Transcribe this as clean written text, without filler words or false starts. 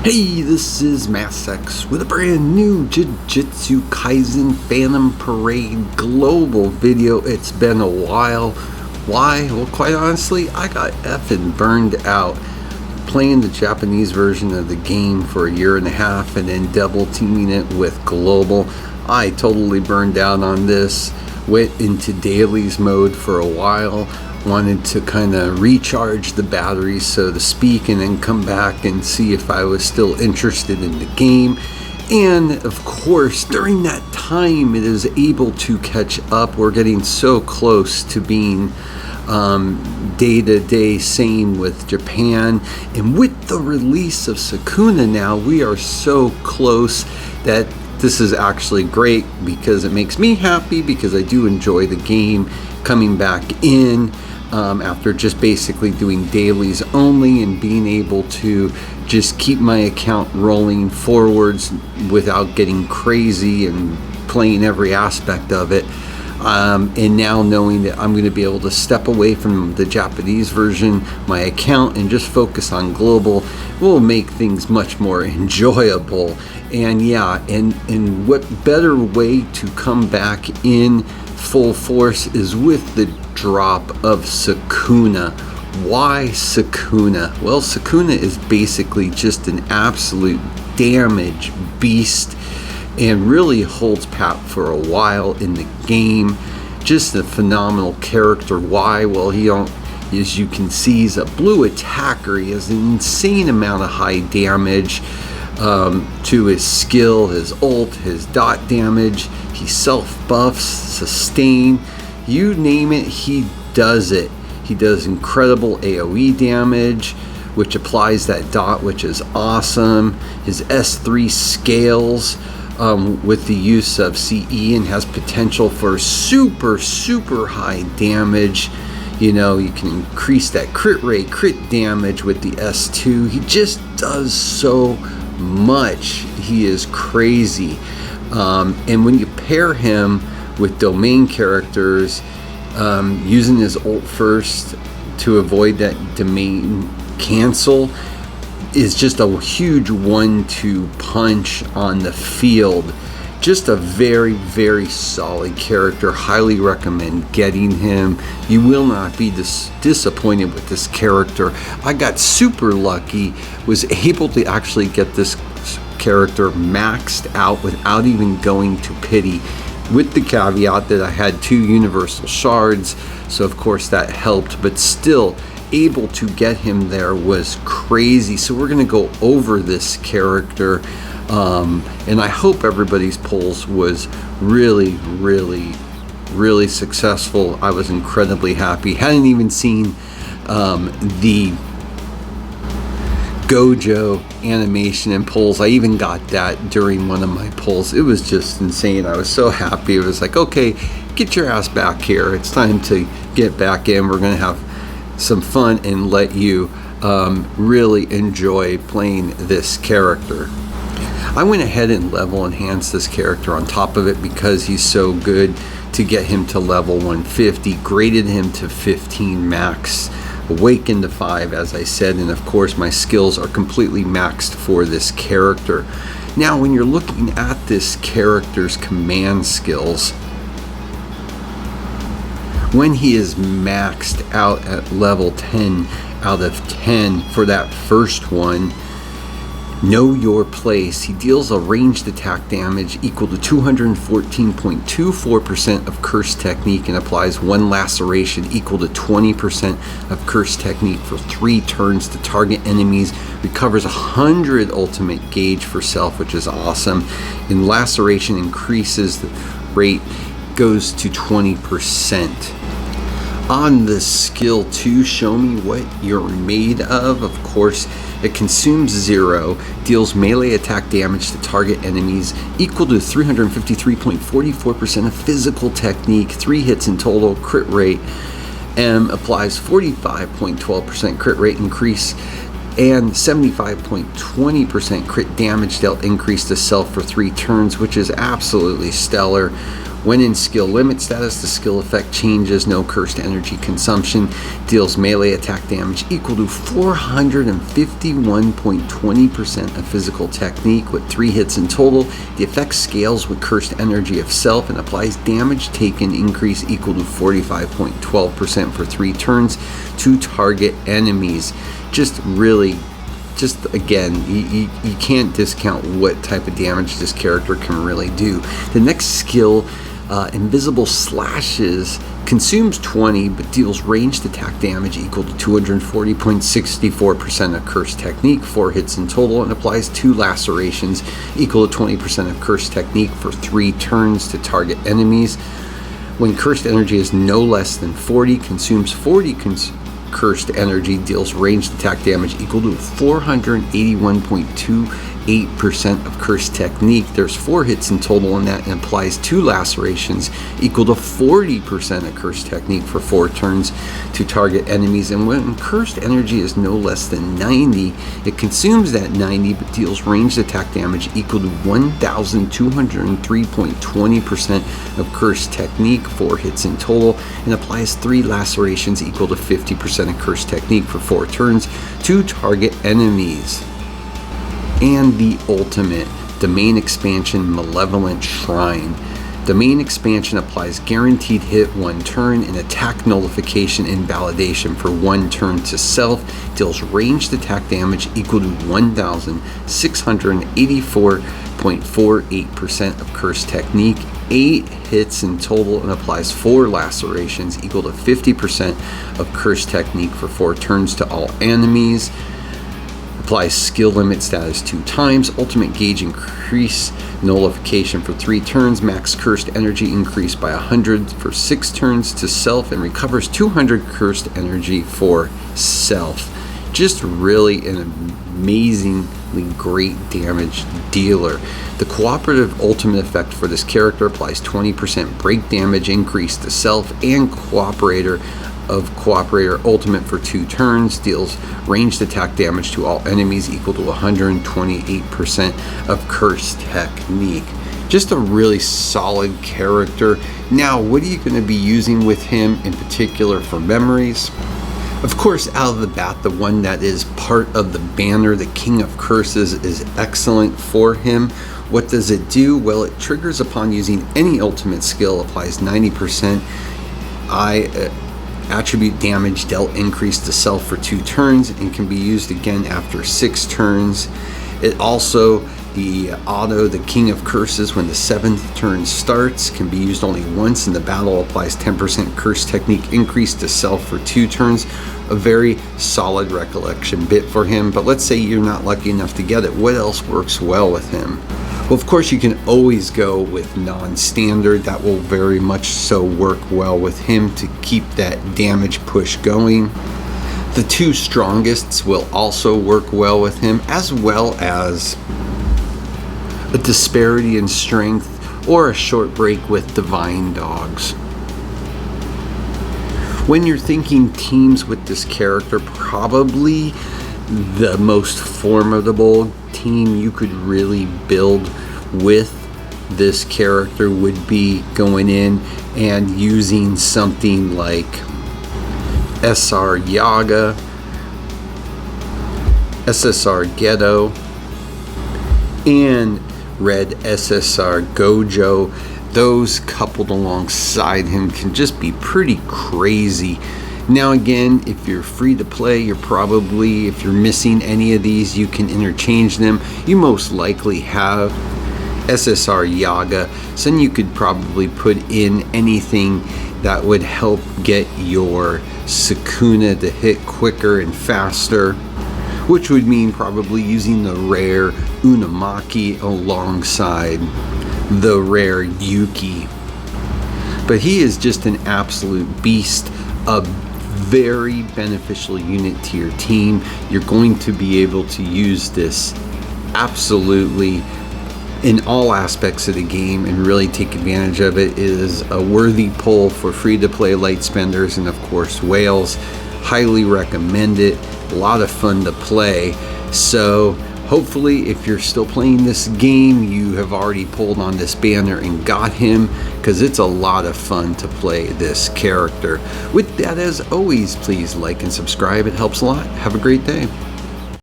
Hey, this is MassX with a brand new Jujutsu Kaisen Phantom Parade global video. It's been a while. Why? Well, quite honestly, I got effing burned out playing the Japanese version of the game for a year and a half and then double teaming it with global. I totally burned out on this. Went into dailies mode for a while. Wanted to kind of recharge the batteries, so to speak, and then come back and see if I was still interested in the game. And of course, during that time, it is able to catch up. We're getting so close to being day-to-day same with Japan, and with the release of Sukuna now, we are so close that this is actually great because it makes me happy, because I do enjoy the game. Coming back in after just basically doing dailies only and being able to just keep my account rolling forwards without getting crazy and playing every aspect of it. And now knowing that I'm going to be able to step away from the Japanese version, my account, and just focus on global will make things much more enjoyable. And yeah, and what better way to come back in full force is with the drop of Sukuna. Why Sukuna? Well, Sukuna is basically just an absolute damage beast and really holds pat for a while in the game. Just a phenomenal character. Why? Well, as you can see, he's a blue attacker. He has an insane amount of high damage to his skill, his ult, his dot damage. He self-buffs, sustain, you name it, he does it. He does incredible AoE damage, which applies that dot, which is awesome. His S3 scales with the use of CE and has potential for super high damage. You know, you can increase that crit rate, crit damage with the S2. He just does so much. He is crazy. And when you pair him with domain characters, using his ult first to avoid that domain cancel is just a huge 1-2 punch on the field. Just a very solid character. Highly recommend getting him. You will not be disappointed with this character. I got super lucky, was able to actually get this character maxed out without even going to pity, with the caveat that I had 2 universal shards, so of course that helped, but still able to get him there was crazy. So we're going to go over this character, and I hope everybody's polls was really successful. I was incredibly happy. Hadn't even seen the Gojo Animation and polls. I even got that during one of my polls. It was just insane. I was so happy. It was like, okay, get your ass back here. It's time to get back in. We're going to have some fun and let you really enjoy playing this character. I went ahead and level enhanced this character on top of it because he's so good, to get him to level 150, graded him to 15 max, awakened to 5, as I said, and of course my skills are completely maxed for this character. Now, when you're looking at this character's command skills, when he is maxed out at level 10 out of 10 for that first one, Know Your Place, he deals a ranged attack damage equal to 214.24% of Curse Technique and applies 1 laceration equal to 20% of Curse Technique for 3 turns to target enemies, recovers 100 ultimate gauge for self, which is awesome, and laceration increases the rate, goes to 20%. On the skill 2, Show Me What You're Made Of course, it consumes 0, deals melee attack damage to target enemies equal to 353.44% of physical technique, 3 hits in total, crit rate, applies 45.12% crit rate increase and 75.20% crit damage dealt increase to self for 3 turns, which is absolutely stellar. When in skill limit status, the skill effect changes, no cursed energy consumption, deals melee attack damage equal to 451.20% of physical technique with 3 hits in total. The effect scales with cursed energy of self and applies damage taken increase equal to 45.12% for 3 turns to target enemies. Again, you can't discount what type of damage this character can really do. The next skill, Invisible Slashes, consumes 20 but deals ranged attack damage equal to 240.64% of cursed technique, 4 hits in total, and applies 2 lacerations equal to 20% of cursed technique for 3 turns to target enemies. When cursed energy is no less than 40, consumes 40 cursed energy, deals ranged attack damage equal to 481.28% of cursed technique. There's 4 hits in total on that and applies 2 lacerations equal to 40% of cursed technique for 4 turns to target enemies. And when cursed energy is no less than 90, it consumes that 90 but deals ranged attack damage equal to 1,203.20% of cursed technique, 4 hits in total, and applies 3 lacerations equal to 50% of cursed technique for 4 turns to target enemies. And the ultimate, Domain Expansion Malevolent Shrine. Domain Expansion applies guaranteed hit 1 turn and attack nullification invalidation for 1 turn to self, deals ranged attack damage equal to 1,684.48% of cursed technique, 8 hits in total, and applies 4 lacerations equal to 50% of cursed technique for 4 turns to all enemies. Applies skill limit status 2 times, ultimate gauge increase nullification for 3 turns, max cursed energy increase by 100 for 6 turns to self, and recovers 200 cursed energy for self. Just really an amazingly great damage dealer. The cooperative ultimate effect for this character applies 20% break damage increase to self and Cooperator ultimate for 2 turns, deals ranged attack damage to all enemies equal to 128% of cursed technique. Just a really solid character. Now, what are you going to be using with him in particular for memories? Of course, out of the bat, the one that is part of the banner, the King of Curses, is excellent for him. What does it do? Well, it triggers upon using any ultimate skill, applies 90% attribute damage dealt increase to self for 2 turns, and can be used again after 6 turns. It also, the King of Curses, when the 7th turn starts, can be used only once in the battle, applies 10% curse technique increase to self for 2 turns. A very solid recollection bit for him, but let's say you're not lucky enough to get it. What else works well with him? Well, of course, you can always go with non-standard. That will very much so work well with him to keep that damage push going. The 2 strongest will also work well with him, as well as a disparity in strength or a short break with divine dogs. When you're thinking teams with this character, probably the most formidable team you could really build with this character would be going in and using something like SR Yaga, SSR Ghetto, and Red SSR Gojo. Those coupled alongside him can just be pretty crazy. Now again, if you're free to play, if you're missing any of these, you can interchange them. You most likely have SSR Yaga, so then you could probably put in anything that would help get your Sukuna to hit quicker and faster, which would mean probably using the rare Unamaki alongside the rare Yuki. But he is just an absolute beast, a very beneficial unit to your team. You're going to be able to use this absolutely in all aspects of the game and really take advantage of it. It is a worthy pull for free-to-play light spenders and of course whales. Highly recommend it. A lot of fun to play. So Hopefully, if you're still playing this game, you have already pulled on this banner and got him, because it's a lot of fun to play this character. With that, as always, please like and subscribe. It helps a lot. Have a great day.